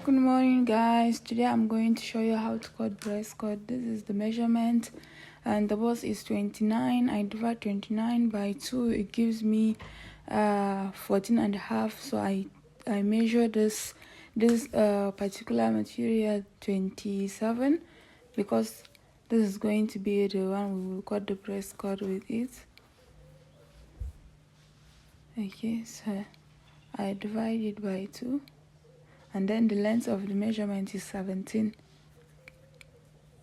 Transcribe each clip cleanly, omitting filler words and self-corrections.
Good morning, guys. Today I'm going to show you how to cut breast cut. This is the measurement, and the bust is 29. I divide 29 by 2. It gives me 14 and a half. So I measure this particular material 27 because this is going to be the one we will cut the breast cut with it. Okay, so I divide it by 2. And then the length of the measurement is 17.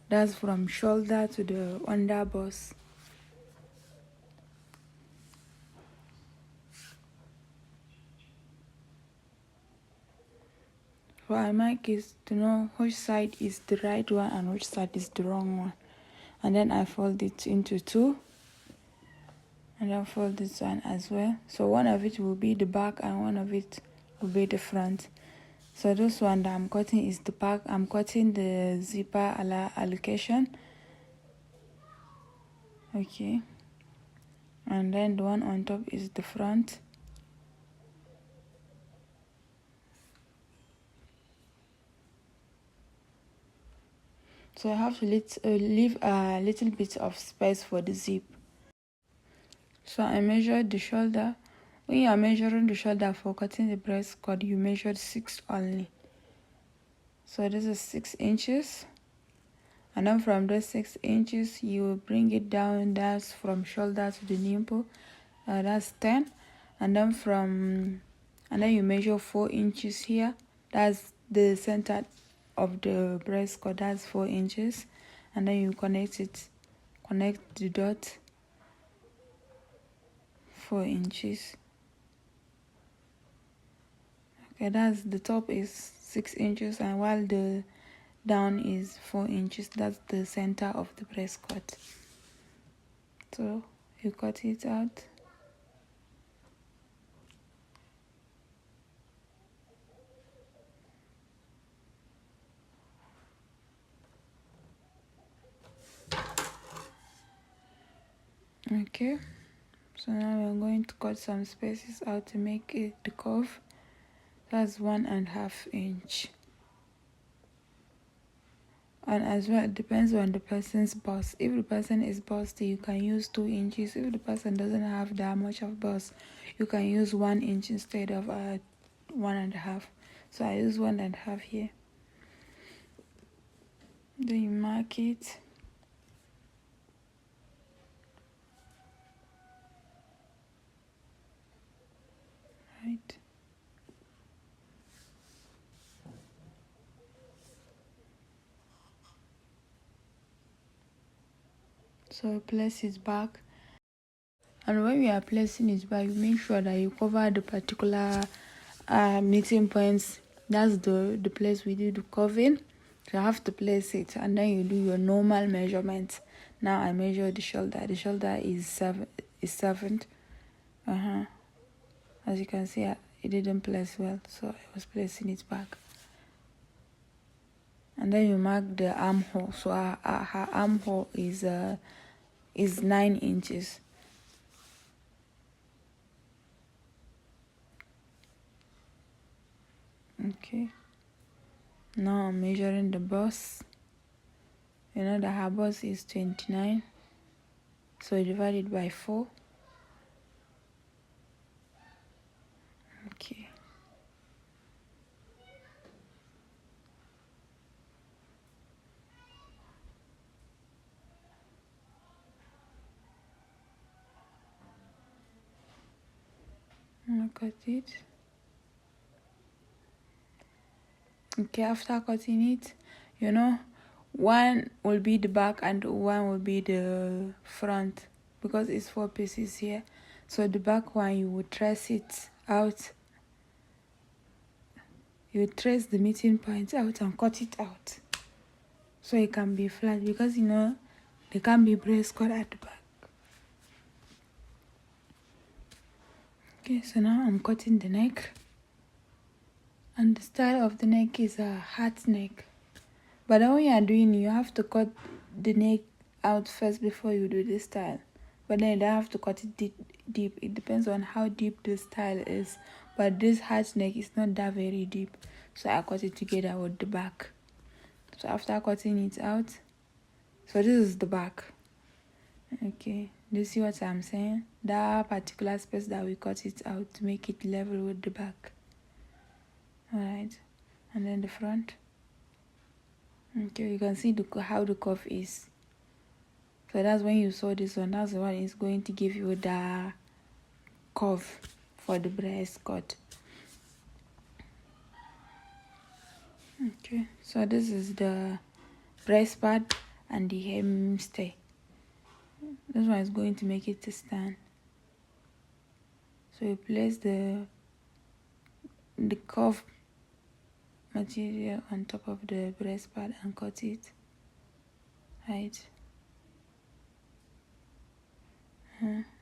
That's from shoulder to the under bust. What I mark is to know which side is the right one and which side is the wrong one. And then I fold it into 2. And then fold this one as well. So one of it will be the back and one of it will be the front. So this one that I'm cutting is the back. I'm cutting the zipper allocation. Okay. And then the one on top is the front. So I have to leave a little bit of space for the zip. So I measured the shoulder. When you are measuring the shoulder for cutting the breast cut, you measured 6 only. So this is 6 inches. And then from those 6 inches, you bring it down. That's from shoulder to the nipple. That's 10. And then you measure 4 inches here. That's the center of the breast cut. That's 4 inches. And then you connect the dot 4 inches. Okay, that's the top is 6 inches, and while the down is 4 inches. That's the center of the breast cut. So you cut it out. Okay, so now we're going to cut some spaces out to make it the curve. That's 1.5 inch. And as well, it depends on the person's bust. If the person is busty, you can use 2 inches. If the person doesn't have that much of bust, you can use 1 inch instead of 1.5. So I use 1.5 here. Then you mark it. Right. So place it back. And when you are placing it back, you make sure that you cover the particular meeting points. That's the place we do the curving. So you have to place it, and then you do your normal measurements. Now I measure the shoulder. The shoulder is 7. As you can see, it didn't place well, so I was placing it back. And then you mark the armhole. So her armhole is 9 inches. Okay. Now I'm measuring the bust. You know that her bust is 29. So I divide it by 4. Okay. Look at it. Okay, after cutting it, you know, one will be the back and one will be the front, because it's 4 pieces here. So the back one, you will trace it out. You trace the meeting point out and cut it out so it can be flat, because you know there can be breast cut at the back. Okay, so now I'm cutting the neck, and the style of the neck is a hat neck. But then when you are doing, you have to cut the neck out first before you do the style. But then you don't have to cut it deep. It depends on how deep the style is. But this hat neck is not that very deep. so I cut it together with the back. So after cutting it out, so this is the back. Okay, do you see what I'm saying? That particular space that we cut it out to make it level with the back. Alright, and then the front. Okay, you can see how the curve is. So that's when you saw this one, that's the one is going to give you the curve for the breast cut. Okay, so this is the breast part and the hem stay. This one is going to make it to stand. So you place the curve material on top of the breast part and cut it. Right.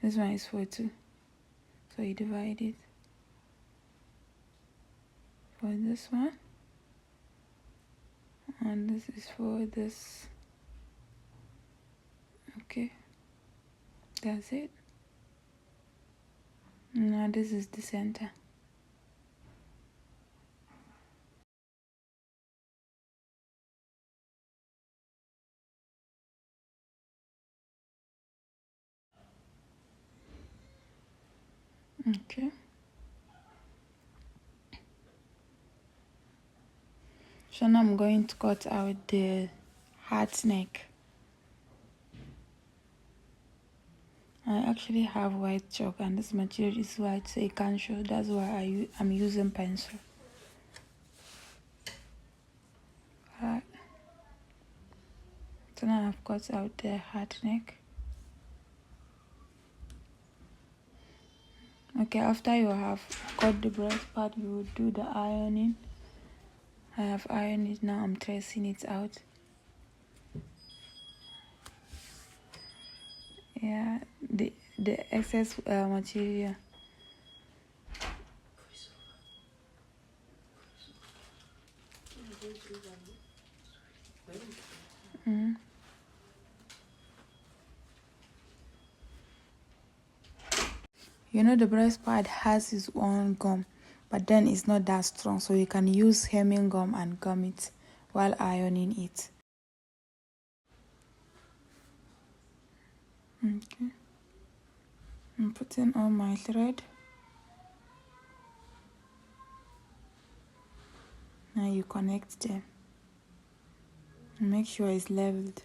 This one is for 2. So you divide it for this one. And this is for this. Okay. That's it. Now this is the center. Okay. So now I'm going to cut out the heart neck. I actually have white chalk and this material is white, so it can't show. That's why I'm using pencil. Alright. So now I've cut out the heart neck. Okay, after you have cut the breast part, you will do the ironing. I have ironed it now. I'm tracing it out. Yeah, the excess material. You know the breast part has its own gum, but then it's not that strong, so you can use hemming gum and gum it while ironing it. Okay, I'm putting on my thread. Now you connect them. Make sure it's leveled.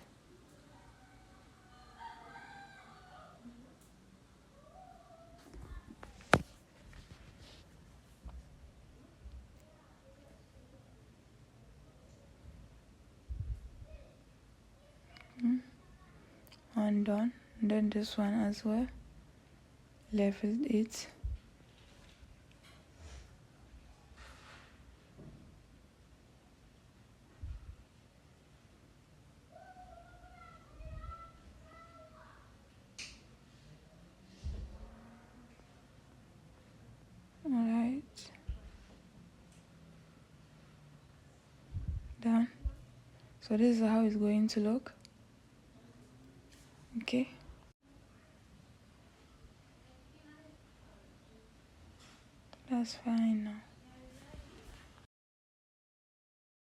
And done. And then this one as well. Leveled it. Alright. Done. So this is how it's going to look. Okay. That's fine now.